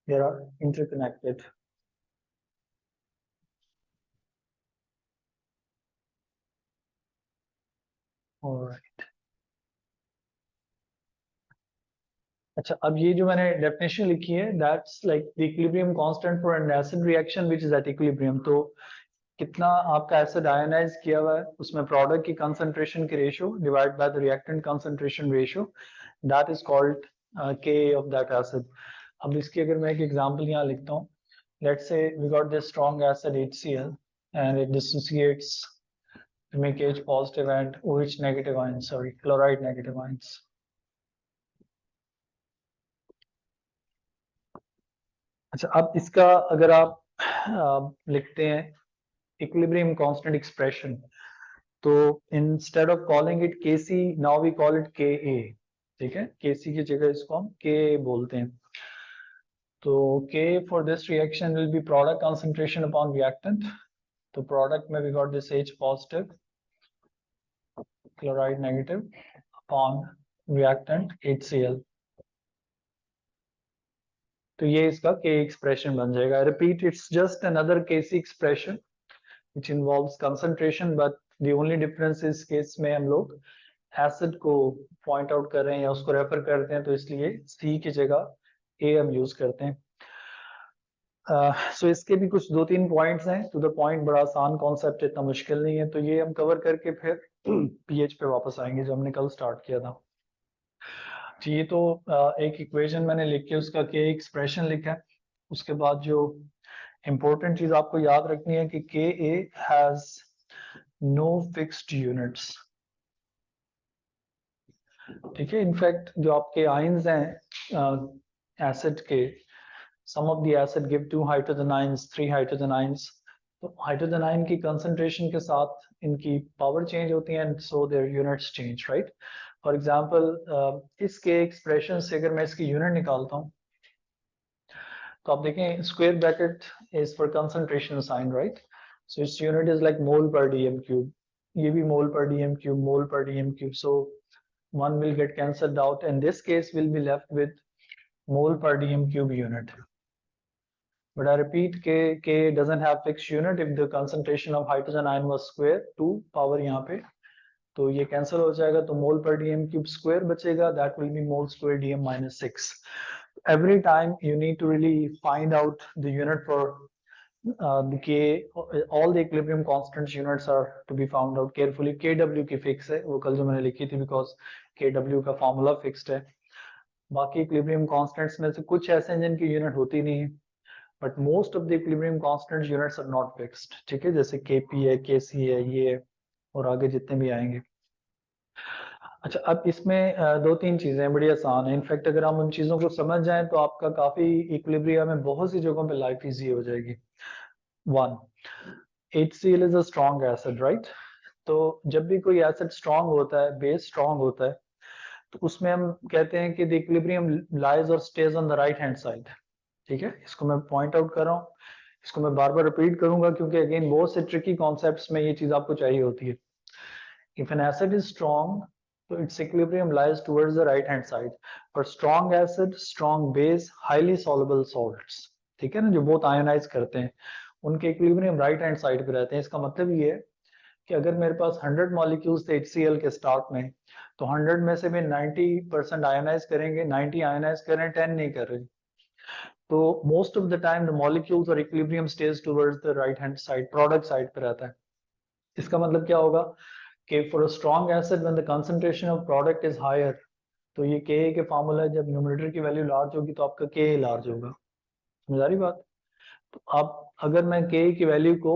they are interconnected. All right. अच्छा, अब ये जो मैंने डेफिनेशन लिखी है, that's like the equilibrium constant for an acid reaction which is at equilibrium. तो कितना आपका एसिड आयनाइज किया हुआ है, उसमें प्रोडक्ट की कंसंट्रेशन की ratio divide by the reactant concentration ratio, that is called के ऑफ दैट एसिड। अब इसकी अगर मैं एक एग्जांपल यहाँ लिखता हूँ, let's say we got this strong acid HCl and it dissociates to make H positive and OH negative ions, sorry, chloride negative ions. अच्छा, अब इसका अगर आप लिखते हैं इक्विलिब्रियम कांस्टेंट एक्सप्रेशन, तो instead of calling it Kc, now we call it Ka। ठीक है, Kc की जगह इसको हम Ka बोलते हैं। तो K for this reaction will be product concentration upon reactant. तो प्रोडक्ट में we got this H positive chloride negative upon reactant HCl। तो ये इसका K एक्सप्रेशन बन जाएगा। Repeat, it's just another Kc expression which involves concentration, but the only difference is case में हम लोग एसिड को पॉइंट आउट कर रहे हैं या उसको रेफर करते हैं, तो इसलिए C की जगह A हम यूज करते हैं। सो इसके भी कुछ 2-3 पॉइंट्स हैं, टू द पॉइंट, बड़ा आसान कॉन्सेप्ट, इतना मुश्किल नहीं है। तो ये हम कवर करके फिर पीएच पे वापस आएंगे जो हमने कल स्टार्ट किया था। ये तो एक इक्वेशन मैंने लिख के उसका के एक्सप्रेशन लिखा है। उसके बाद जो इम्पोर्टेंट चीज आपको याद रखनी है कि K a has no fixed units. ठीक है, इनफैक्ट जो आपके आयंस हैं एसिड के, some of the acid give 2 hydrogen ions, 3 hydrogen ions. तो हाइड्रोजन आयन की कंसंट्रेशन के साथ इनकी पावर चेंज होती है and so their units change, right. For example इसके एक्सप्रेशन से अगर मैं इसकी यूनिट निकालता हूँ, तो आप देखें square bracket is for concentration sign, right. So it's unit is like mole per dm cube, ये भी मोल per dm cube, mole per dm cube. So one will get cancelled out and this case will be left with mole per dm cube unit. But I repeat, K doesn't have fixed unit. If the concentration of hydrogen ion was square 2 power यहाँ पे, तो ये cancel हो जाएगा, तो मोल per dm cube square बचेगा, that will B mole square DM minus 6। Every time you need to really find out the unit for the K, all the equilibrium constants units are to be found out carefully. KW की fix है, वो कल जो मैंने लिखी थी, because KW का formula fixed है। बाकी इक्विलिब्रियम कांस्टेंट्स में से कुछ ऐसे हैं जिनकी यूनिट होती नहीं है, but most of the equilibrium constants units are not fixed. ठीक है, जैसे KP है, KC है, ये और आगे जितने भी आएंगे। अच्छा, अब इसमें 2-3 चीजें बड़ी आसान है। इनफैक्ट अगर हम उन चीजों को समझ जाएं तो आपका काफी इक्विलिब्रियम में बहुत सी जगहों पे लाइफ इजी हो जाएगी। 1, HCl is a strong acid, right. तो जब भी कोई एसिड स्ट्रॉन्ग होता है, बेस स्ट्रॉन्ग होता है, तो उसमें हम कहते हैं कि द इक्विलिब्रियम लाइज और stage on the right hand side. ठीक है, इसको मैं पॉइंट आउट कर रहा हूँ, इसको मैं बार बार रिपीट करूंगा क्योंकि अगेन बहुत से ट्रिकी कॉन्सेप्ट्स में ये चीज आपको चाहिए होती है। If an acid is strong, तो it's equilibrium lies towards the right hand side. पर strong acid, strong base, highly soluble salts, ठीक है ना, जो बहुत आयोनाइज करते हैं, उनके इक्विलिब्रियम राइट हैंड साइड पे रहते हैं। इसका मतलब ये है कि अगर मेरे पास 100 मॉलिक्यूल्स थे HCl के स्टार्ट में, तो 100 में से भी 90% आयोनाइज करेंगे, 90 आयोनाइज कर रहे हैं, 10 नहीं कर रहे। तो most of the time the molecules और equilibrium stage towards the right hand side, product side पे रहता है। इसका मतलब क्या होगा कि for a strong acid when the concentration of product is higher, तो ये Ka के फार्मूला, जब न्यूमरेटर की वैल्यू लार्ज होगी तो आपका Ka लार्ज होगा। समझ आ रही बात। तो अब अगर मैं Ka की वैल्यू को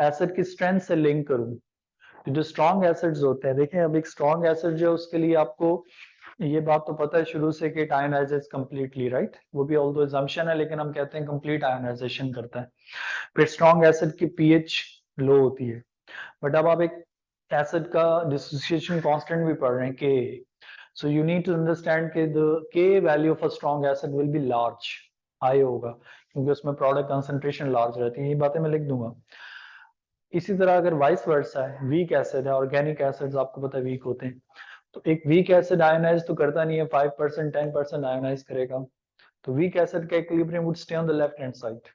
एसिड की स्ट्रेंथ से लिंक करूं, जो स्ट्रॉन्ग एसिड्स होते हैं, देखें अब एक स्ट्रॉन्ग एसिड जो उसके लिए आपको ये बात तो पता है शुरू से कि इट आयनाइजेस कंप्लीटली, राइट। वो भी ऑल्दो अजम्पशन है, लेकिन हम कहते हैं कंप्लीट आयनाइजेशन करता है। फिर स्ट्रॉन्ग एसिड की पीएच लो होती है। बट अब आप एक एसिड का डिसोसिएशन कांस्टेंट भी पढ़ रहे हैं Ka, so you need to understand कि the Ka value of a strong acid will be large, high होगा, क्योंकि उसमें प्रोडक्ट कंसंट्रेशन लार्ज रहती है। ये बातें मैं लिख दूंगा। इसी तरह अगर वाइस वर्सा है, वीक एसिड है, ऑर्गेनिक एसिड्स आपको पता है वीक होते हैं, तो एक वीक एसिड आयोनाइज तो करता नहीं है, 5% 10% आयोनाइज करेगा। तो वीक एसिड का equilibrium would stay on the left hand side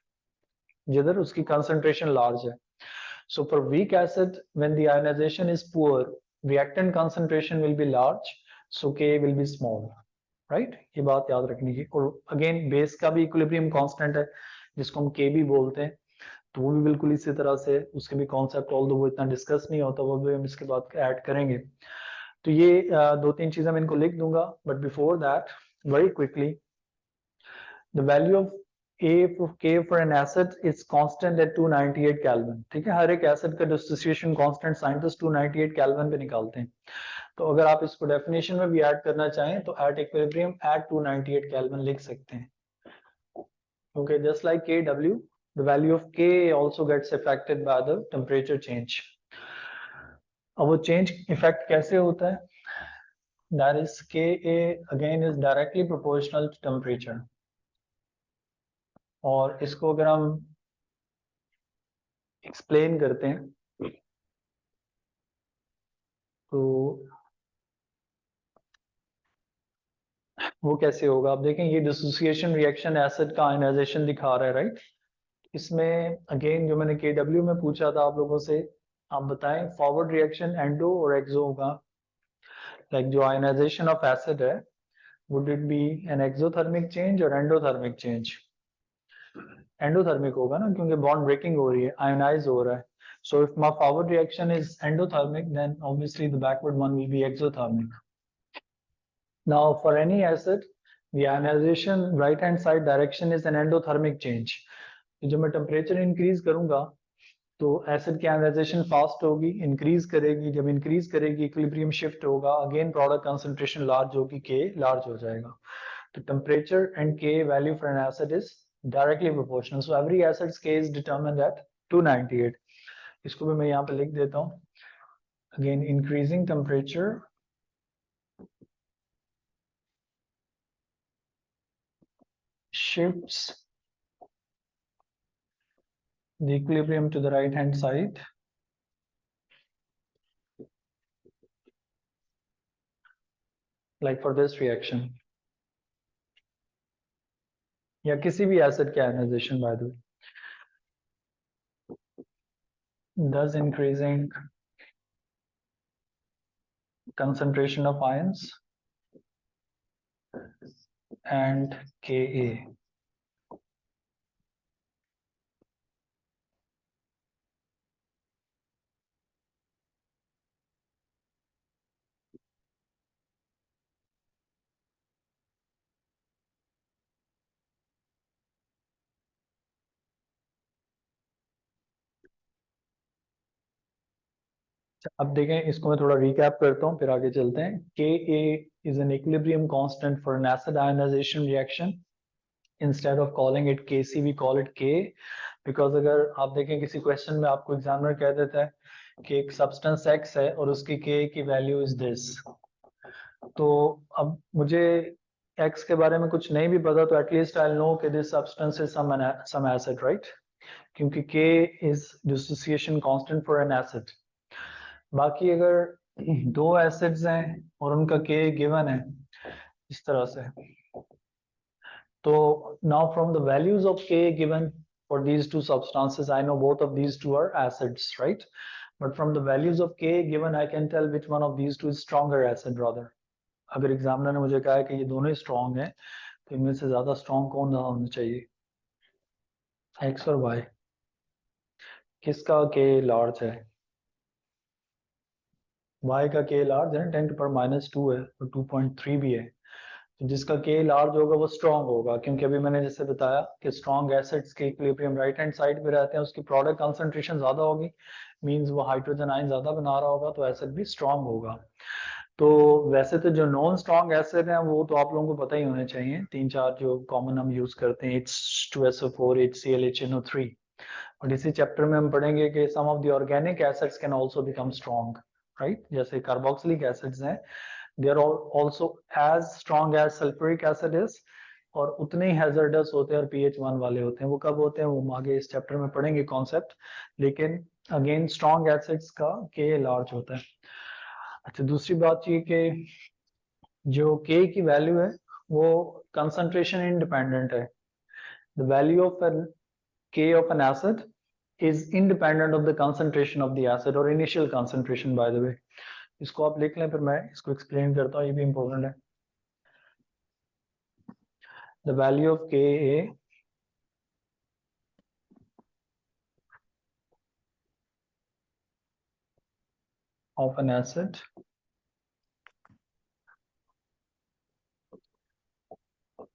जिधर उसकी कंसंट्रेशन लार्ज है. So for weak acid, when the ionization is poor, reactant concentration will be large, so Ka will be small, right? ये बात याद रखनी है. और again base का भी equilibrium constant है, जिसको हम K भी बोलते हैं, तो वो भी बिल्कुल इसी तरह से उसके भी कॉन्सेप्ट, ऑल्दो वो इतना डिस्कस नहीं होता, वो भी हम इसके बाद ऐड करेंगे. तो ये दो तीन चीजें मैं इनको लिख दूंगा, but before that very quickly, the value of K for an acid is constant at 298 Kelvin. ठीक है, हर एक एसिड का डिसोसिएशन कांस्टेंट साइंटिस्ट 298 केल्विन पे निकालते हैं. तो अगर आप इसको डेफिनेशन में भी ऐड करना चाहें तो एट इक्विलिब्रियम एट 298 केल्विन लिख सकते हैं. Okay, just like Kw, the value of K also gets affected by the temperature change. अब वो चेंज इफेक्ट कैसे होता है? That is Ka again is directly proportional to temperature. और इसको अगर हम एक्सप्लेन करते हैं तो वो कैसे होगा? आप देखें, ये डिसोसिएशन रिएक्शन एसिड का आयनाइजेशन दिखा रहा है, राइट? इसमें अगेन जो मैंने Kw में पूछा था आप लोगों से, आप बताएं फॉरवर्ड रिएक्शन एंडो और एक्सो होगा. लाइक जो आयनाइजेशन ऑफ एसिड है, would it be an exothermic change और एंडोथर्मिक चेंज? एंडोथर्मिक होगा ना, क्योंकि बॉन्ड ब्रेकिंग हो रही है, आयोनाइज हो रहा है. So if my forward reaction is endothermic, then obviously the backward one will be exothermic. Now for any acid, the ionization right hand side direction is an endothermic change. जब मैं temperature increase करूंगा तो acid की ionization fast होगी, increase करेगी. जब increase करेगी equilibrium shift होगा, अगेन प्रोडक्ट कंसंट्रेशन लार्ज होगी, के लार्ज हो जाएगा. तो टेम्परेचर एंड के value for an acid is directly proportional. So every acids के इज डिटरमिन्ड एट 298. इसको भी मैं यहाँ पे लिख देता हूँ. Again increasing temperature shifts the equilibrium to the right hand side, like for this reaction, या किसी भी एसिड के ionisation by the way, thus increasing concentration of ions and Ka. अब देखें, इसको मैं थोड़ा रिकैप करता हूँ, फिर आगे चलते हैं. Ka is an equilibrium constant for an acid ionization reaction. Instead of calling it Kc, we call it K, because अगर आप देखें किसी क्वेश्चन में आपको एग्जामिनर कह देता है कि एक सब्सटेंस X है और उसकी K की वैल्यू इज दिस, तो अब मुझे X के बारे में कुछ नहीं भी पता तो एटलीस्ट आई नो कि this substance is some acid, right? क्योंकि K is dissociation constant for an acid. बाकी अगर दो एसिड्स हैं और उनका K गिवन है इस तरह से, तो now from the values of K given for these two substances, I know both of these two are acids, right? But from the values of K given, I can tell which one of these two is stronger acid rather. अगर examiner ने मुझे कहा है कि ये दोनों ही strong हैं, तो इनमें से ज्यादा स्ट्रॉन्ग कौन होना चाहिए, X और Y? किसका K लार्ज है? Y का K लार्ज है, 10⁻⁻2 है और 2.3 भी है. तो जिसका K लार्ज होगा वो स्ट्रॉन्ग होगा, क्योंकि अभी मैंने जैसे बताया कि स्ट्रॉन्ग एसिड्स के इक्विलिब्रियम राइट हैंड साइड पे रहते हैं, उसकी प्रोडक्ट कंसंट्रेशन ज्यादा होगी, मींस वो हाइड्रोजन आयन ज्यादा बना रहा होगा, तो एसिड भी स्ट्रॉन्ग होगा. तो वैसे तो जो नॉन स्ट्रॉन्ग एसिड हैं वो तो आप लोगों को पता ही होने चाहिए, 3-4 जो कॉमन हम यूज करते हैं, H2SO4, HCl, HNO3. और इसी चैप्टर में हम पढ़ेंगे कि some of the organic acids can also become strong, right? जैसे कार्बोक्सिलिक एसिड्स हैं, they are also as strong as sulfuric acid is, और उतने ही हैजर्डस होते हैं और pH 1 वाले होते हैं. वो कब होते हैं वो हम आगे इस चैप्टर में पढ़ेंगे कॉन्सेप्ट, लेकिन अगेन स्ट्रॉन्ग एसिड्स का K लार्ज होता है. अच्छा, दूसरी बात ये कि जो K की वैल्यू है वो कंसंट्रेशन इंडिपेंडेंट है. The value of an K of an acid is independent of the concentration of the acid or initial concentration, by the way. इसको आप लिख लें, फिर मैं इसको एक्सप्लेन करता हूँ, ये भी इंपॉर्टेंट है. The value of Ka of an acid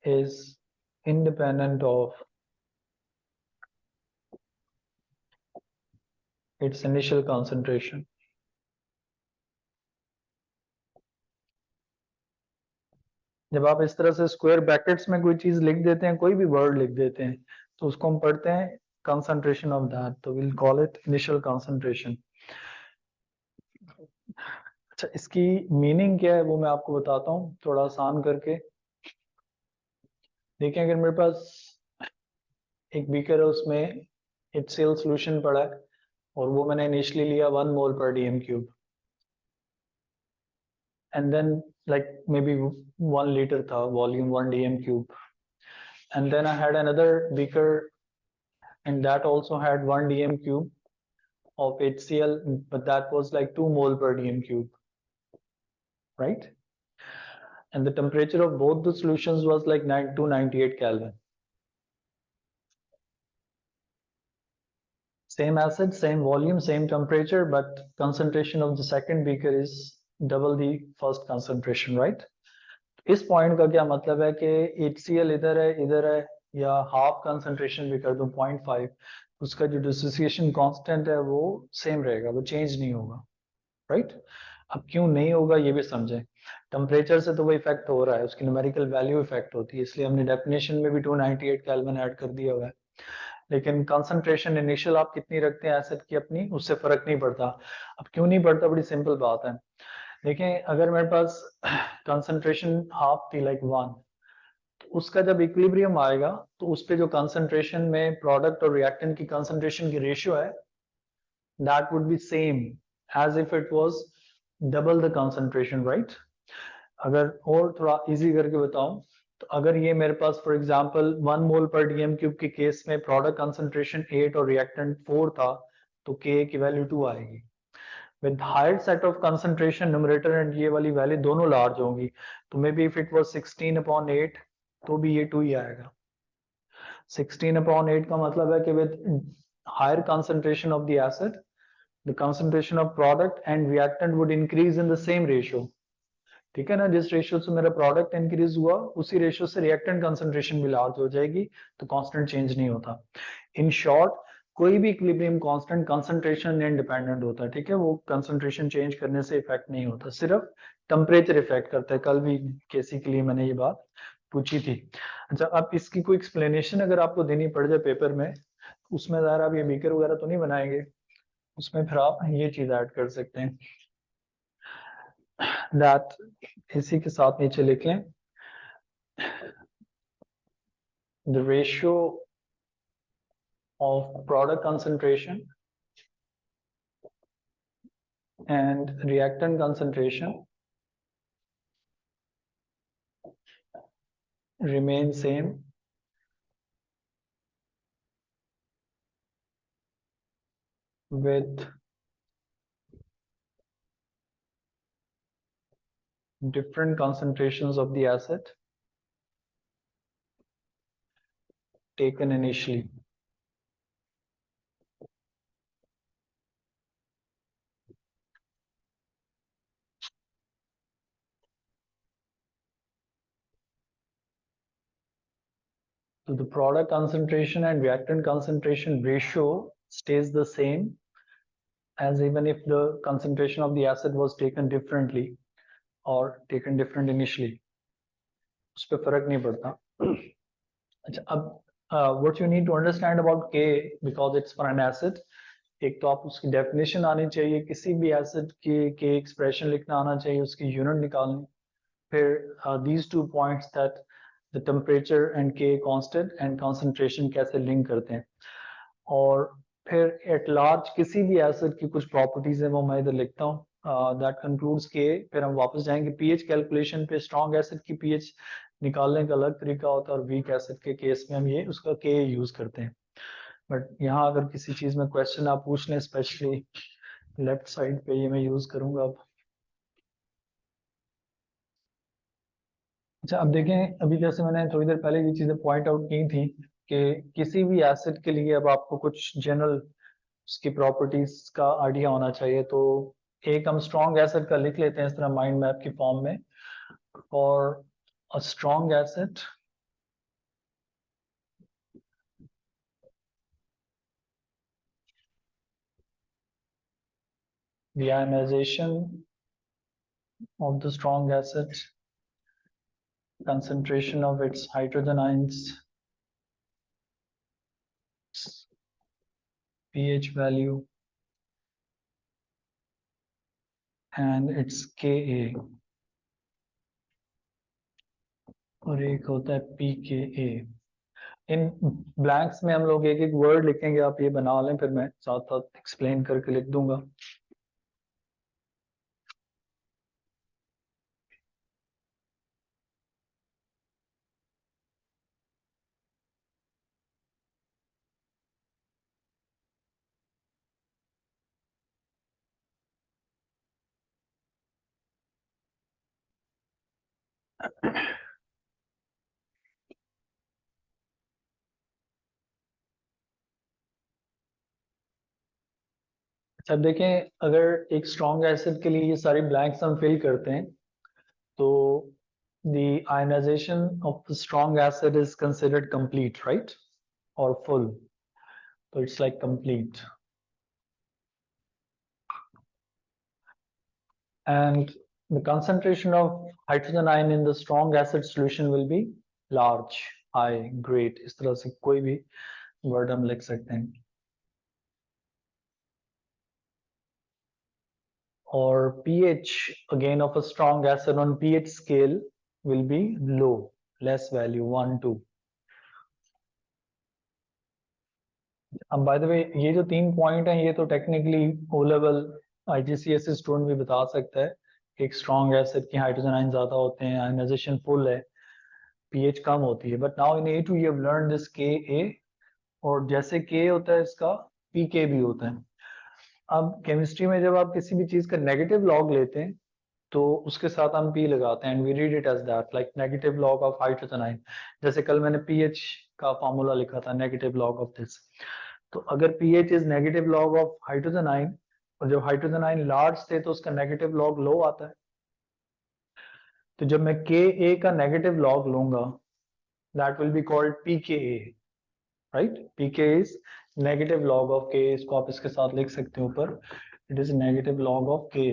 is independent of its initial concentration. जब आप इस तरह से स्क्वायर ब्रैकेट्स में कोई चीज लिख देते हैं, कोई भी वर्ड लिख देते हैं, तो उसको हम पढ़ते हैं concentration of that, तो we'll call it initial concentration. अच्छा, इसकी मीनिंग क्या है वो मैं आपको बताता हूँ थोड़ा आसान करके. देखिए, अगर मेरे पास एक बीकर है, उसमें HCl सॉल्यूशन पड़ा है और वो मैंने इनिशियली लिया 1 mole per dm cube, and then like may be 1 litre था, volume 1 dm cube, and then I had another beaker and that also had 1 dm cube of HCl, but that was like 2 mole per dm cube, right? And the temperature of both the solutions was like 298 Kelvin. Same acid, same volume, same temperature, but concentration of the second beaker is double the first concentration, right? इस point का क्या मतलब है कि HCl इधर है या half concentration भी कर दूं 0.5, उसका जो डिसोसिएशन कांस्टेंट है वो सेम रहेगा, वो चेंज नहीं होगा, राइट? अब क्यों नहीं होगा ये भी समझें. टेम्परेचर से तो वो इफेक्ट हो रहा है, उसकी न्यूमेरिकल वैल्यू इफेक्ट होती है, इसलिए हमने डेफिनेशन में भी 298 केल्विन ऐड कर दिया हुआ है. लेकिन कंसंट्रेशन इनिशियल आप कितनी रखते हैं एसिड की अपनी, उससे फर्क नहीं पड़ता. अब क्यों नहीं पड़ता, बड़ी सिंपल बात है. देखें, अगर मेरे पास कंसंट्रेशन हाफ थी लाइक 1, तो उसका जब इक्विलिब्रियम आएगा तो उस पे जो कंसंट्रेशन में प्रोडक्ट और रिएक्टेंट की कंसंट्रेशन की रेशियो है, that would be same as if it was double the concentration, right? अगर और थोड़ा इजी करके बताऊं, तो अगर ये मेरे पास for example 1 mole per dm cube के केस में प्रोडक्ट कंसंट्रेशन 8 और रिएक्टेंट 4 था, तो के की वैल्यू 2 आएगी. With higher set of concentration, numerator and ये वाली वैल्यू दोनों लार्ज होंगी, तो maybe if it was 16/8 तो भी ये 2 ही आएगा. 16/8 का मतलब है कि with higher concentration of the acid, the concentration of product and reactant would increase in the same ratio. ठीक है ना, जिस रेशियो से मेरा प्रोडक्ट इंक्रीज हुआ उसी रेशियो से रिएक्टेंट कंसंट्रेशन भी लार्ज हो जाएगी, तो कांस्टेंट चेंज नहीं होता. इन शॉर्ट, कोई भी इक्विलिब्रियम कांस्टेंट कंसंट्रेशन इंडिपेंडेंट होता है, ठीक है? वो कंसंट्रेशन चेंज करने से इफेक्ट नहीं होता, सिर्फ टेम्परेचर इफेक्ट करता है. कल भी केसी के लिए मैंने ये बात पूछी थी. अच्छा, अब इसकी कोई एक्सप्लेनेशन अगर आपको देनी पड़ जाए पेपर में, उसमें ज़रा आप ये बीकर वगैरह तो नहीं बनाएंगे, उसमें फिर आप ये चीज ऐड कर सकते हैं. दैट इसी के साथ नीचे लिख लें, the ratio of product concentration and reactant concentration remain same with different concentrations of the acid taken initially. So the product concentration and reactant concentration ratio stays the same as even if the concentration of the acid was taken differently or taken different initially. उस पर फर्क नहीं पड़ता. अच्छा, अब what you need to understand about K, because it's for an acid, एक तो आप उसकी डेफिनेशन आनी चाहिए, किसी भी एसिड की K एक्सप्रेशन लिखना आना चाहिए, उसकी यूनिट निकालनी. फिर these 2 points that the temperature and K constant and concentration कैसे लिंक करते हैं, और फिर एट लार्ज किसी भी एसिड की कुछ प्रॉपर्टीज है वो मैं इधर लिखता हूँ. दैट कंक्लूड्स के. फिर हम वापस जाएंगे पीएच कैलकुलेशन पे. स्ट्रॉन्ग एसिड की पीएच निकालने का अलग तरीका होता है और वीक एसिड के केस में हम ये उसका के यूज करते हैं। बट यहाँ अगर किसी चीज में क्वेश्चन आप पूछ लें, स्पेशली लेफ्ट साइड पे, ये मैं यूज करूंगा अब। अच्छा, अब देखें, अभी जैसे मैंने थोड़ी देर पहले ये चीजें पॉइंट आउट की थी कि किसी भी एसिड के लिए अब आपको कुछ जनरल उसकी प्रॉपर्टीज का आइडिया होना चाहिए। तो एक हम स्ट्रॉन्ग एसिड का लिख लेते हैं इस तरह माइंड मैप की फॉर्म में। और अ strong acid the ionization of the strong acid, concentration of its hydrogen ions, pH value, and its Ka, और एक होता है pKa। इन ब्लैंक्स में हम लोग एक एक वर्ड लिखेंगे, आप ये बना लें, फिर मैं साथ साथ एक्सप्लेन करके लिख दूंगा। अच्छा देखें, अगर एक स्ट्रॉन्ग एसिड के लिए ये सारी ब्लैंक्स हम फिल करते हैं तो the ionization of the strong acid is considered complete, right? Or full. So it's like complete. And the concentration of hydrogen ion in the strong acid solution will be large, high, great. इस तरह से कोई भी word हम लिख सकते हैं। और pH again of a strong acid on pH scale will be low, less value 1 2। अब बाय द वे ये जो 3 पॉइंट हैं ये तो technically O level IGCSE student भी बता सकता है। एक स्ट्रॉन्ग एसिड की हाइड्रोजन आयन ज्यादा होते हैं, आयनाइजेशन फुल है, pH कम होती है। But now in A2 you have learn this Ka, और जैसे K होता है इसका Pk भी होता है। अब केमिस्ट्री में जब आप किसी भी चीज का नेगेटिव लॉग लेते हैं तो उसके साथ हम P लगाते हैं, and we read it as that, like negative log of hydrogen ion. जैसे कल मैंने pH का फॉर्मूला लिखा था, नेगेटिव लॉग ऑफ दिस। तो अगर pH is negative log of hydrogen ion, और जब हाइड्रोजन आयन लार्ज थे तो उसका नेगेटिव लॉग लो आता है। तो जब मैं Ka का नेगेटिव लॉग लूंगा, that will be called pKa, right? pK is negative log of K। इसको आप इसके साथ लिख सकते हो ऊपर, it is negative log of K।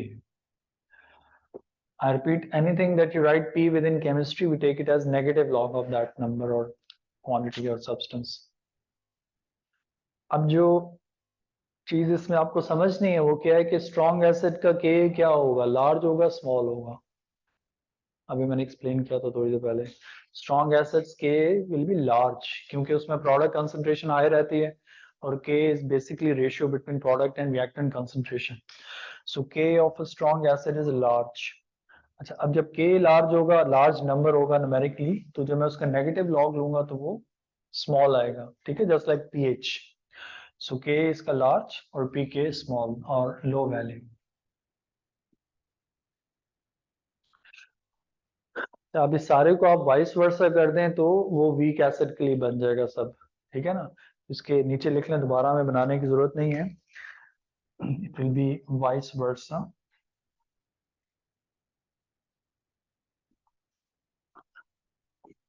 I repeat, anything that you write P within chemistry, we take it as negative log of that number or quantity or substance. अब जो चीज इसमें आपको समझनी है वो क्या है कि स्ट्रॉन्ग एसिड का K क्या होगा, लार्ज होगा स्मॉल होगा। अभी मैंने एक्सप्लेन किया था थोड़ी देर पहले, strong acids K will be large, क्योंकि उसमें प्रोडक्ट कंसंट्रेशन हाई रहती है, और K is basically ratio between product and reactant concentration. So K of a strong acid is large. अच्छा, अब जब K लार्ज होगा, लार्ज नंबर होगा न्यूमेरिकली, तो जब मैं उसका नेगेटिव लॉग लूंगा तो वो स्मॉल आएगा, ठीक है, जस्ट लाइक pH। सो K इसका लार्ज और pK स्मॉल और लो वैल्यू। तो अब इस सारे को आप वाइस वर्सा कर दें तो वो वीक एसिड के लिए बन जाएगा सब, ठीक है ना? इसके नीचे लिख लें, दोबारा में बनाने की जरूरत नहीं है। It will be vice versa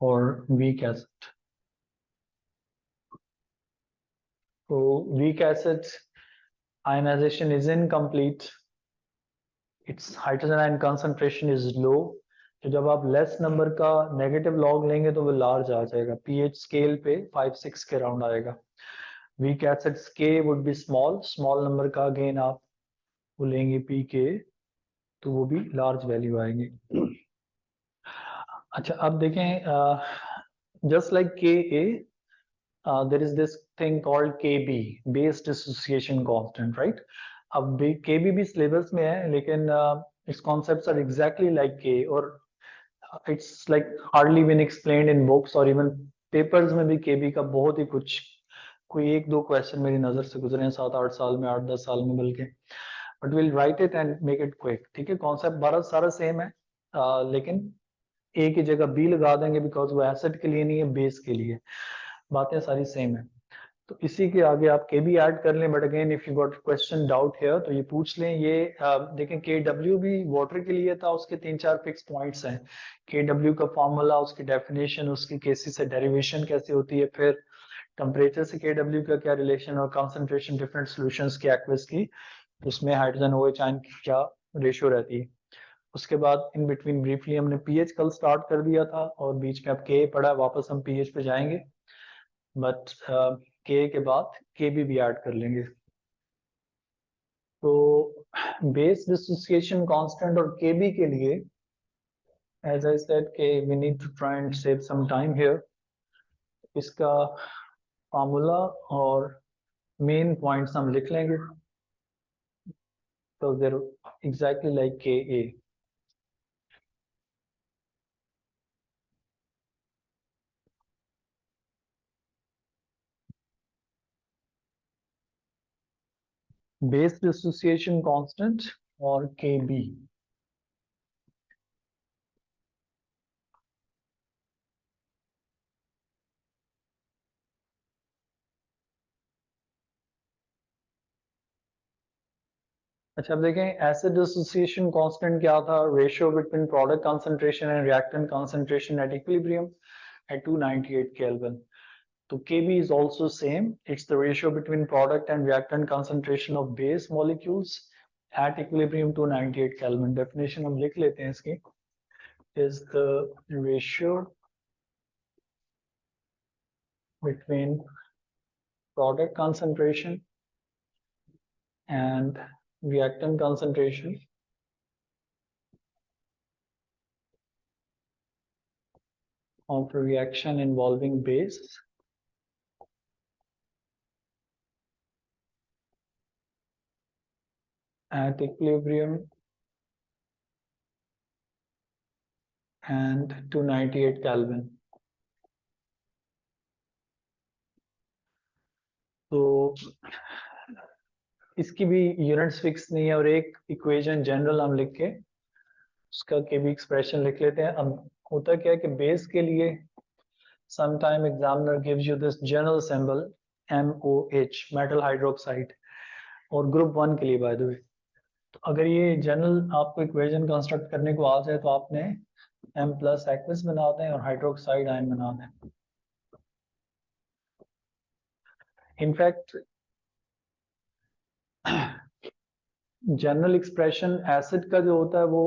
और वीक एसिड। तो weak acid ionization is incomplete, its hydrogen ion concentration is low। तो जब आप लेस नंबर का नेगेटिव लॉग लेंगे तो वो लार्ज आ जाएगा, pH स्केल पे 5 6 के राउंड आएगा। Weak acids K would be small, small number का अगेन आप वो लेंगे pK, तो वो भी लार्ज वैल्यू आएगी। अच्छा, अब देखें, just like Ka, there is this thing called Kb, base dissociation constant, right? अब Kb भी सिलेबस में है, लेकिन its concepts are exactly like K, और it's like hardly been explained in books और इवन पेपर्स में भी केबी का बहुत ही कुछ, कोई एक दो क्वेश्चन मेरी नजर से गुजरे हैं 7-8 साल में, 8-10 साल में बल्कि, but will write it and make it quick. ठीक है, कॉन्सेप्ट बारह सारा सेम है, लेकिन ए की जगह बी लगा देंगे बिकॉज वो एसेट के लिए नहीं है, बेस के लिए, बातें सारी सेम है। तो इसी के आगे आप के भी ऐड कर लें, but again if you got question doubt here तो ये पूछ लें। ये देखें के डब्ल्यू भी वाटर के लिए था, उसके 3-4 फिक्स पॉइंट्स हैं। के डब्ल्यू का फॉर्मूला, उसकी डेफिनेशन, उसकी केसी से डेरिवेशन कैसे होती है, फिर टेम्परेचर से के डब्ल्यू का क्या रिलेशन, और कंसंट्रेशन डिफरेंट सॉल्यूशंस की एक्वस की, उसमें हाइड्रोजन ओएच आयन की क्या रेशियो रहती है। उसके बाद इन बिटवीन ब्रीफली हमने पीएच कल स्टार्ट कर दिया था और बीच में अब के पढ़ा, वापस हम पीएच पे जाएंगे, बट के के बाद के भी ऐड कर लेंगे। तो बेस डिसोसिएशन कांस्टेंट और के बी के लिए, as I said K we need to try and save some time here, इसका फार्मूला और मेन पॉइंट्स हम लिख लेंगे, तो देर एग्जैक्टली लाइक के ए। बेस डिसोसिएशन कांस्टेंट और के बी। अच्छा, अब देखें एसिड डिसोसिएशन कांस्टेंट क्या था, ratio between product concentration and reactant concentration at equilibrium at 298 Kelvin. So Kb is also same. It's the ratio between product and reactant concentration of base molecules at equilibrium 298 Kelvin. Definition हम लिख लेते हैं इसकी, is the ratio between product concentration and reactant concentration of a reaction involving base at equilibrium and 298 Kelvin. तो इसकी भी units fix नहीं है, और एक इक्वेशन जनरल हम लिख के उसका के भी एक्सप्रेशन लिख लेते हैं। अब होता क्या है कि बेस के लिए sometime examiner gives you this general symbol MOH, metal hydroxide, और ग्रुप 1 के लिए बाय द वे। तो अगर ये जनरल आपको इक्वेशन कंस्ट्रक्ट करने को आ जाए तो आपने M प्लस एक्वस बना दें और हाइड्रोक्साइड आयन बना दें। इनफैक्ट जनरल एक्सप्रेशन एसिड का जो होता है वो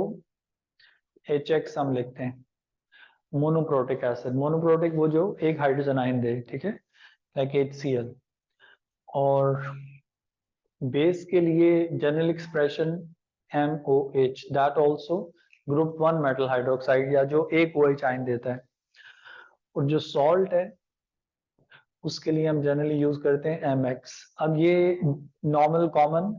HX हम लिखते हैं, मोनोप्रोटिक एसिड। मोनोप्रोटिक वो जो एक हाइड्रोजन आयन दे, ठीक है, लाइक HCl। और बेस के लिए general expression MOH, that also group 1 metal hydroxide, या जो एक OH आयन देता है। और जो सॉल्ट है उसके लिए हम जनरली यूज करते हैं MX। अब ये नॉर्मल कॉमन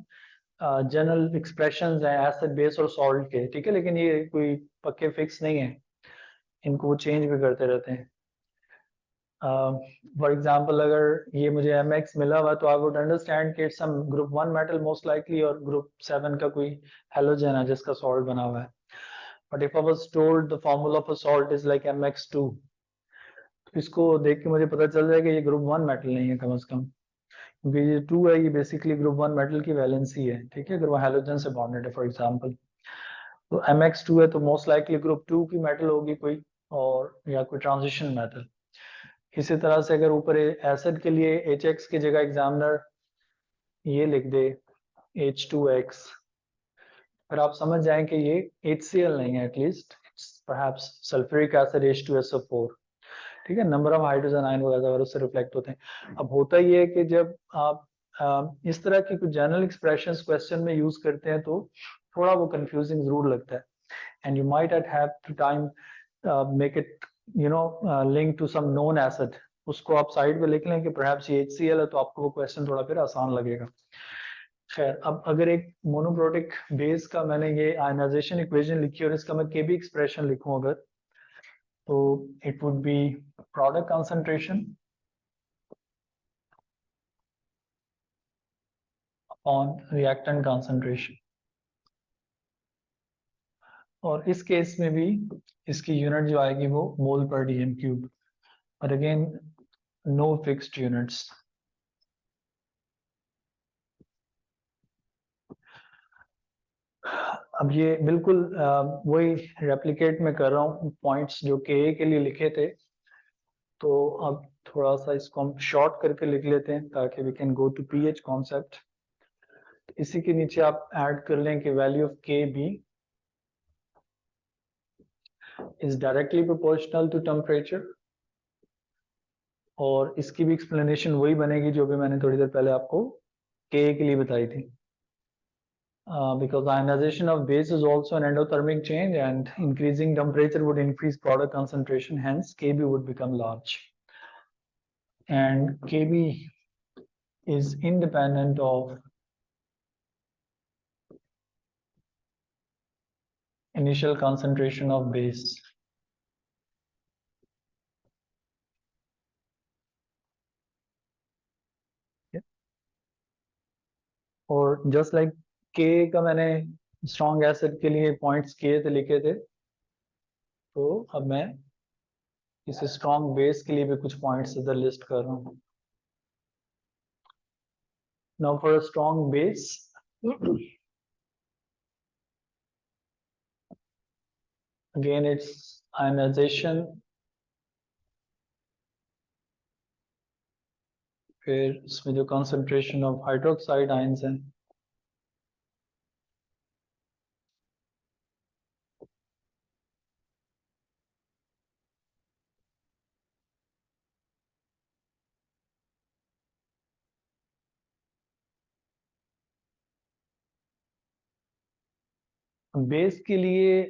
जनरल एक्सप्रेशंस हैं एसिड बेस और सॉल्ट के, ठीक है, लेकिन ये कोई पक्के फिक्स नहीं है, इनको चेंज भी करते रहते हैं। फॉर एग्जाम्पल अगर ये मुझे MX मिला हुआ तो आई वुड अंडरस्टैंड कि it's some group 1 metal most likely, और ग्रुप 7 का कोई हेलोजन है जिसका सॉल्ट बना हुआ है। But if I was told the formula for salt is like MX2, तो इसको देख के मुझे पता चल जाएगा कि ये ग्रुप 1 मेटल नहीं है कम से कम, क्योंकि ये 2 है, ये बेसिकली ग्रुप 1 मेटल की वैलेंसी है, ठीक है, अगर वो हेलोजन से बॉन्डेड है फॉर एग्जाम्पल। तो MX2 है तो मोस्ट लाइकली ग्रुप 2 की मेटल होगी कोई, और या कोई ट्रांजिशन मेटल। इसी तरह से अगर ऊपर एसिड के लिए HX की जगह एग्जामिनर ये लिख दे H2X, फिर आप समझ जाएं कि ये HCl नहीं है, at least perhaps sulphuric acid H2SO4, ठीक है, नंबर ऑफ हाइड्रोजन आयन वगैरह उससे रिफ्लेक्ट होते हैं। अब होता ये है कि जब आप इस तरह की कुछ जनरल एक्सप्रेशंस क्वेश्चन में यूज करते हैं तो थोड़ा वो कंफ्यूजिंग जरूर लगता है, and you might have to time make it link to some known acid, उसको आप साइड पे लिख लें कि परहैप्स ये HCl है, तो आपको वो क्वेश्चन थोड़ा फिर आसान लगेगा। खैर, अब अगर एक मोनोप्रोटिक बेस का मैंने ये आयनाइजेशन इक्वेशन लिखी और इसका मैं के बी एक्सप्रेशन लिखूं अगर, तो it would be product concentration on reactant concentration. और इस केस में भी इसकी यूनिट जो आएगी वो मोल पर डीएम क्यूब, और अगेन नो फिक्स्ड यूनिट्स. अब ये बिल्कुल वही रेप्लिकेट में कर रहा हूँ पॉइंट्स जो के ए के लिए लिखे थे, तो अब थोड़ा सा इसको हम शॉर्ट करके लिख लेते हैं ताकि we can go to pH concept. इसी के नीचे आप ऐड कर लें कि value of K B is directly proportional to temperature, और इसकी भी एक्सप्लेनेशन वही बनेगी जो भी मैंने थोड़ी देर पहले आपको के के लिए बताई थी. Because ionization of base is also an endothermic change, and increasing temperature would increase product concentration, hence Kb would become large. And Kb is independent of initial concentration of base. और just like K का मैंने strong acid के लिए points K थे लिखे थे, तो अब मैं इसे strong base के लिए भी कुछ points इधर list कर रहा हूँ. Now for a strong base, again it's ionization, फिर इसमें जो concentration of hydroxide ions हैं, बेस के लिए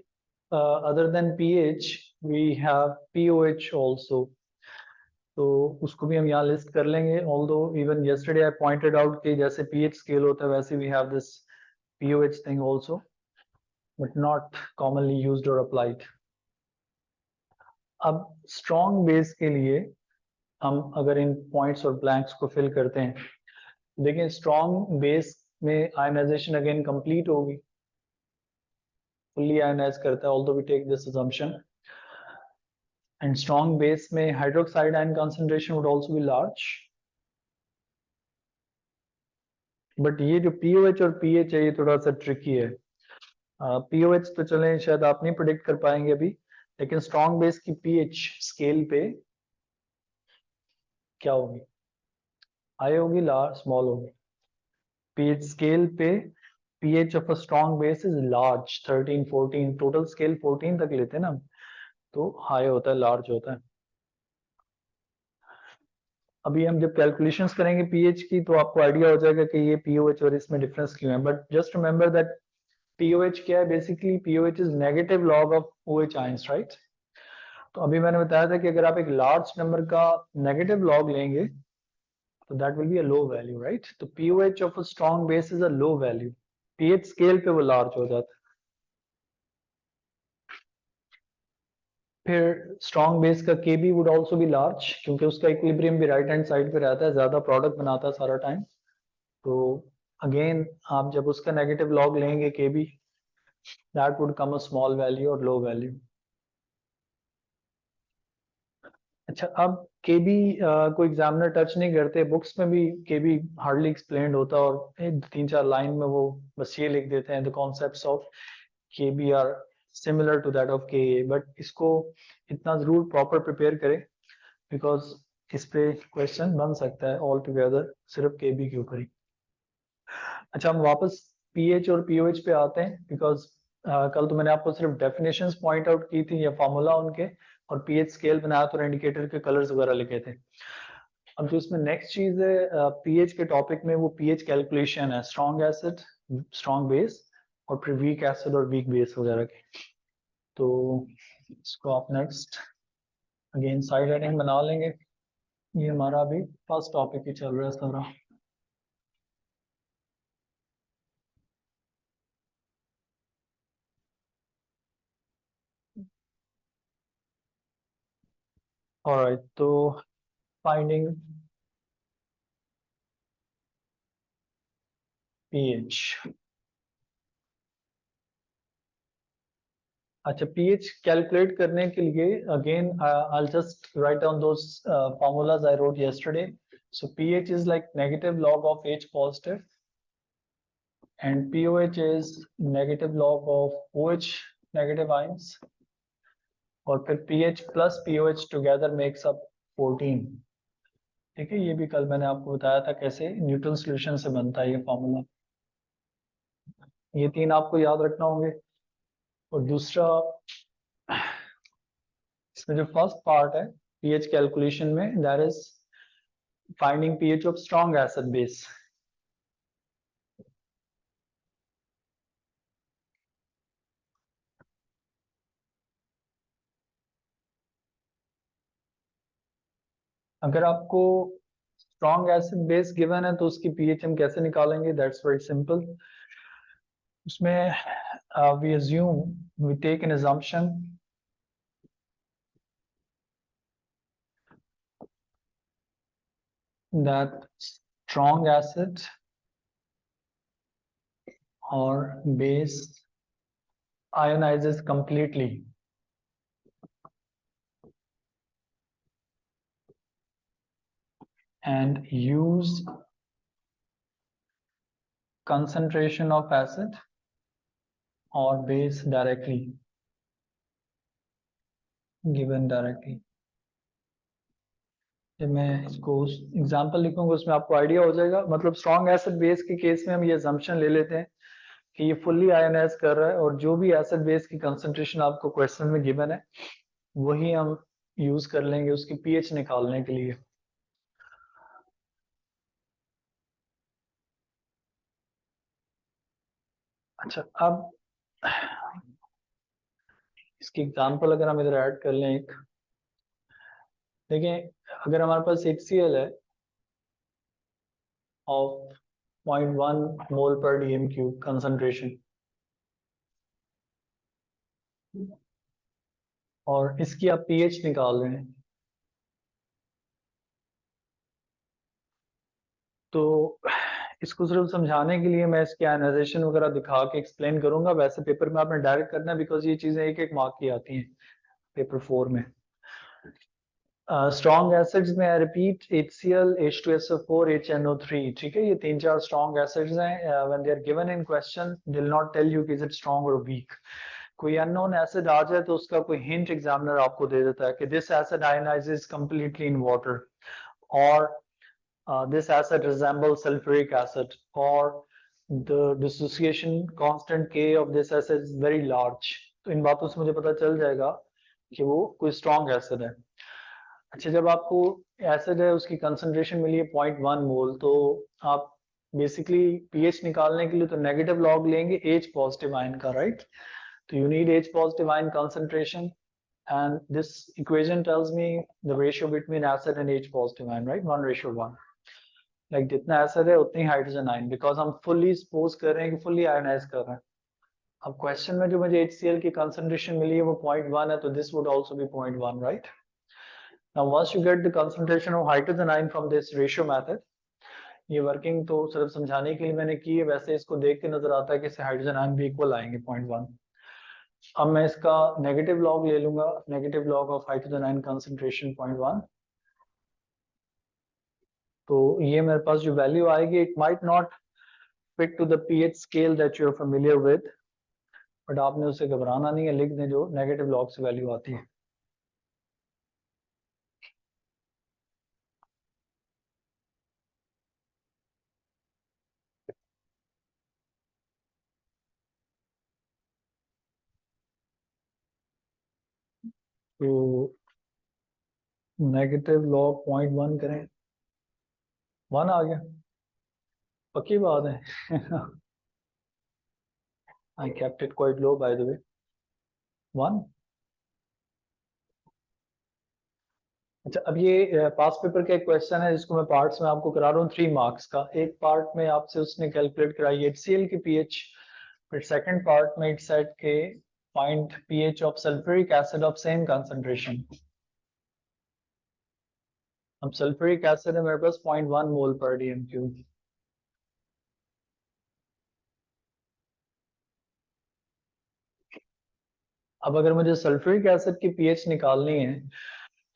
other than pH we have pOH also, तो उसको भी हम यहाँ लिस्ट कर लेंगे. Although even yesterday I pointed out कि जैसे पीएच स्केल होता है वैसे we have this pOH thing also, but not commonly used और अप्लाइड. अब स्ट्रॉन्ग बेस के लिए हम अगर इन पॉइंट्स और ब्लैंक्स को फिल करते हैं, देखिए स्ट्रॉन्ग बेस में आयनाइजेशन अगेन कंप्लीट होगी, fully ionized करता है, although we take this assumption. And strong base में hydroxide ion concentration would also be large. But ये जो POH और PH है ये थोड़ा सा tricky है. POH तो चलें शायद आप नहीं predict कर पाएंगे अभी, लेकिन strong base की pH scale पे क्या होगी? High होगी, large, small होगी? pH scale पे pH of a strong base is large, 13, 14, total scale 14 तक लेते हैं ना, तो high होता है, large होता है. अभी हम जब कैलकुलेशंस करेंगे पीएच की तो आपको आइडिया हो जाएगा कि ये पीओएच और इसमें डिफरेंस क्यों है. But just remember that pOH क्या है, basically pOH is negative log of OH ions, right. तो अभी मैंने बताया था कि अगर आप एक लार्ज नंबर का नेगेटिव लॉग लेंगे तो that will be a low value, right. तो pOH of a strong base is a low value, pH scale पे वो लार्ज हो जाता है. फिर स्ट्रॉन्ग बेस का केबी वुड आल्सो बी लार्ज, क्योंकि उसका इक्विलिब्रियम भी राइट हैंड साइड पे रहता है, ज्यादा प्रोडक्ट बनाता है सारा टाइम. तो अगेन आप जब उसका नेगेटिव लॉग लेंगे Kb, that would come a small value और लो वैल्यू. अच्छा, अब केबी को एग्जामिनर टच नहीं करते, बुक्स में भी केबी हार्डली एक्सप्लेन्ड होता है, और एक 3-4 लाइन में वो बस ये लिख देते हैं the concepts of K B are similar to that of K, but इसको इतना जरूर प्रॉपर प्रिपेयर करें बिकॉज इस पे क्वेश्चन बन सकता है ऑल टुगेदर सिर्फ केबी के ऊपर ही. अच्छा, हम वापस पीएच और पीओएच पे आते हैं बिकॉज कल तो मैंने आपको सिर्फ डेफिनेशंस पॉइंट आउट की थी या फार्मूला उनके, और पीएच स्केल बनाया तो इंडिकेटर के कलर्स वगैरह लिखे थे. अब जो इसमें नेक्स्ट चीज है पीएच के टॉपिक में, वो पीएच कैलकुलेशन है स्ट्रॉन्ग एसिड, स्ट्रॉन्ग बेस, और फिर वीक एसिड और वीक बेस वगैरह के. तो इसको आप नेक्स्ट अगेन साइड हेडिंग बना लेंगे. ये हमारा अभी फर्स्ट टॉपिक ही चल रहा है सारा. ऑलराइट, तो फाइंडिंग पीएच। अच्छा, पीएच कैलकुलेट करने के लिए again I just write down those formulas I wrote yesterday. So pH is like negative log of H positive and POH is negative log of OH negative ions, और फिर pH plus POH together makes up 14. ठीक है, ये भी कल मैंने आपको बताया था कैसे न्यूट्रल सॉल्यूशन से बनता है ये फॉर्मूला। ये तीन आपको याद रखना होंगे। और दूसरा, इसमें जो फर्स्ट पार्ट है पीएच कैलकुलेशन में, that is finding pH of strong acid base. अगर आपको स्ट्रॉन्ग एसिड बेस गिवन है तो उसकी पीएच हम कैसे निकालेंगे? That's very simple. उसमें we assume, we take an assumption that strong acid or base ionizes completely and use concentration of acid or base directly given directly। जब मैं इसको एग्जांपल लिखूंगा उसमें आपको आइडिया हो जाएगा। मतलब स्ट्रॉन्ग एसिड बेस के केस में हम ये assumption ले लेते हैं कि ये फुल्ली आयोनाइज कर रहा है और जो भी एसिड बेस की कंसंट्रेशन आपको क्वेश्चन में गिवन है वही हम यूज कर लेंगे उसकी पीएच निकालने के लिए। अच्छा, अब इसकी एग्जांपल अगर हम इधर ऐड कर लें एक, देखें अगर हमारे पास HCl है of 0.1 mole per dm cube concentration, और इसकी आप पीएच निकाल रहे हैं, तो इसको सिर्फ समझाने के लिए मैं इसके आयनाइजेशन वगैरह दिखा के एक्सप्लेन करूंगा। वैसे पेपर में आपने डायरेक्ट करना है बिकॉज ये चीजें एक एक मार्क की आती हैं पेपर 4 में। स्ट्रॉन्ग एसिड्स में I repeat HCl, H2SO4, HNO3, ठीक है, ये तीन चार स्ट्रॉन्ग एसिड्स हैं। When they are given in question they will not tell you कि इज इट स्ट्रॉन्ग और वीक। कोई अननोन एसिड आ जाए तो उसका कोई हिंट एग्जामिनर आपको दे देता है कि this acid ionizes completely in water, और this acid resembles sulfuric acid, or the dissociation constant K of this acid is very large। तो इन बातों से मुझे पता चल जाएगा कि वो कोई स्ट्रॉन्ग एसिड है। अच्छा, जब आपको एसिड है उसकी कंसंट्रेशन मिली है 0.1 मोल, तो आप बेसिकली पीएच निकालने के लिए तो नेगेटिव लॉग लेंगे H पॉजिटिव आयन का, राइट? तो you need H positive ion concentration, and this equation tells me the ratio between acid and H positive ion, right? 1:1। Like जितना एसिड है उतनी हाइड्रोजन आयन, बिकॉज हम fully suppose कर रहे हैं कि फुल्ली आयोनाइज कर रहे हैं। अब क्वेश्चन में जो मुझे HCl की कंसंट्रेशन मिली है वो 0.1 है, तो this would also be 0.1, right? Now once you get the concentration of hydrogen ion from this ratio method, ये वर्किंग तो सिर्फ समझाने के लिए मैंने की है, वैसे इसको देख के नजर आता है कि इससे हाइड्रोजन आयन भी इक्वल आएंगे 0.1। अब मैं इसका नेगेटिव लॉग ले लूंगा, negative log of hydrogen ion concentration 0.1, तो ये मेरे पास जो वैल्यू आएगी, it might not fit to the pH scale that you are familiar with, but आपने उसे घबराना नहीं है, लिख दें जो नेगेटिव लॉग से वैल्यू आती है। तो नेगेटिव लॉग 0.1 करें, 1 आ गया, पक्की बात है। आई kept it quite low by the way, 1। अच्छा, अब ये पास पेपर का एक क्वेश्चन है जिसको मैं पार्ट्स में आपको करा रहा हूँ 3 मार्क्स का। एक पार्ट में आपसे उसने कैलकुलेट कराई HCl की पीएच, फिर सेकंड पार्ट में इट सेट के find pH of sulphuric acid of same concentration. अब सल्फ्यूरिक एसिड है मेरे पास 0.1 मोल पर डीएम क्यूब। अब अगर मुझे सल्फ्यूरिक एसिड की पीएच निकालनी है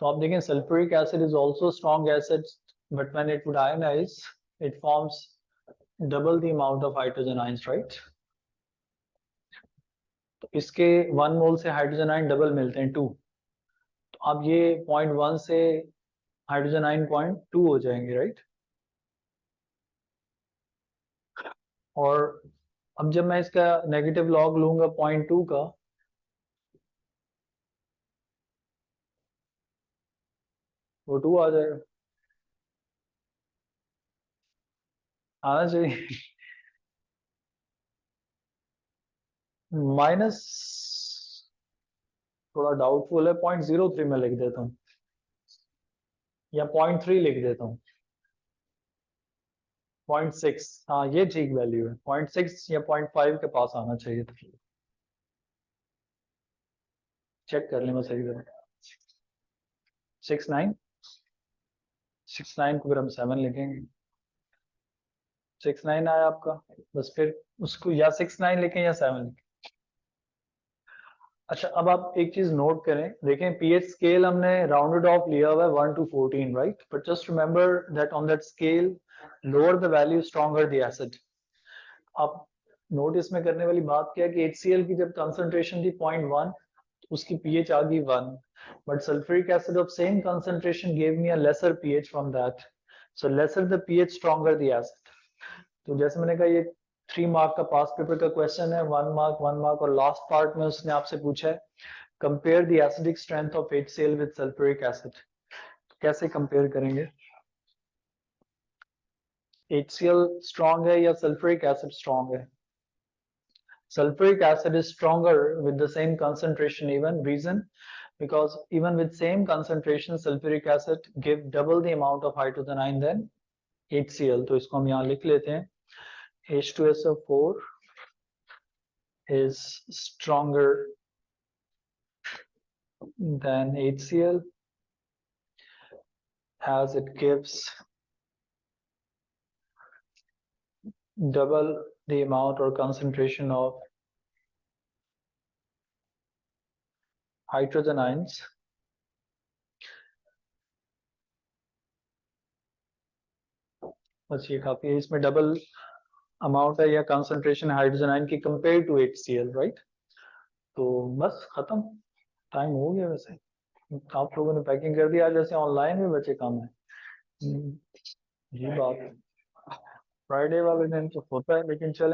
तो आप देखें sulphuric acid is also strong acid, but when it would ionise it forms double the amount of hydrogen ions, right. तो इसके 1 मोल से हाइड्रोजन आयन डबल मिलते हैं 2। तो अब ये 0.1 से हाइड्रोजन आयन 0.2 हो जाएंगे, राइट। और अब जब मैं इसका नेगेटिव लॉग लूंगा 0.2 का, वो 2 आ जाएगा, आना चाहिए। माइनस थोड़ा डाउटफुल है, 0.03 में लिख देता हूँ या 0.3 लिख देता हूँ। 0.6, हाँ ये ठीक वैल्यू है, 0.6 या 0.5 के पास आना चाहिए था। चेक कर लें मैं सही तरह। 6.9, 6.9 को फिर हम 7 लिखेंगे। 6.9 आया आपका, बस फिर उसको या 6.9 लिखें या 7 लिखें। अच्छा, अब आप एक चीज नोट करें, देखें पीएच स्केल हमने राउंडेड ऑफ लिया हुआ है 1 to 14, right, but just remember that on that scale lower the value stronger the acid. अब नोटिस में करने वाली बात क्या है कि HCl की जब कंसंट्रेशन थी 0.1, उसकी pH आ गई 1, but sulfuric acid of same concentration gave me a lesser pH from that, so lesser the pH stronger the acid। तो जैसे मैंने कहा ये 3 मार्क का पास पेपर का क्वेश्चन है, 1 मार्क, और लास्ट पार्ट में उसने आपसे पूछा है compare the acidic strength of HCl with sulphuric acid. कैसे कंपेयर करेंगे, HCl स्ट्रॉन्ग है या सल्फ्यूरिक एसिड स्ट्रॉन्ग है? Sulfuric acid is stronger with the same concentration even. Reason? Because even with same concentration, sulfuric acid give double the amount of hydrogen ion than HCl. तो इसको हम यहाँ लिख लेते हैं, H2SO4 is stronger than HCl as it gives double the amount or concentration of hydrogen ions बस ये काफी है, इसमें डबल अमाउंट है या कंसंट्रेशन हाइड्रोजन आयन की कंपेयर टू HCl, राइट। तो बस खत्म, टाइम हो गया वैसे। आप लोगों ने पैकिंग कर दिया, जैसे ऑनलाइन में बचे काम है। ये बात फ्राइडे वाले दिन तो होता है, लेकिन चले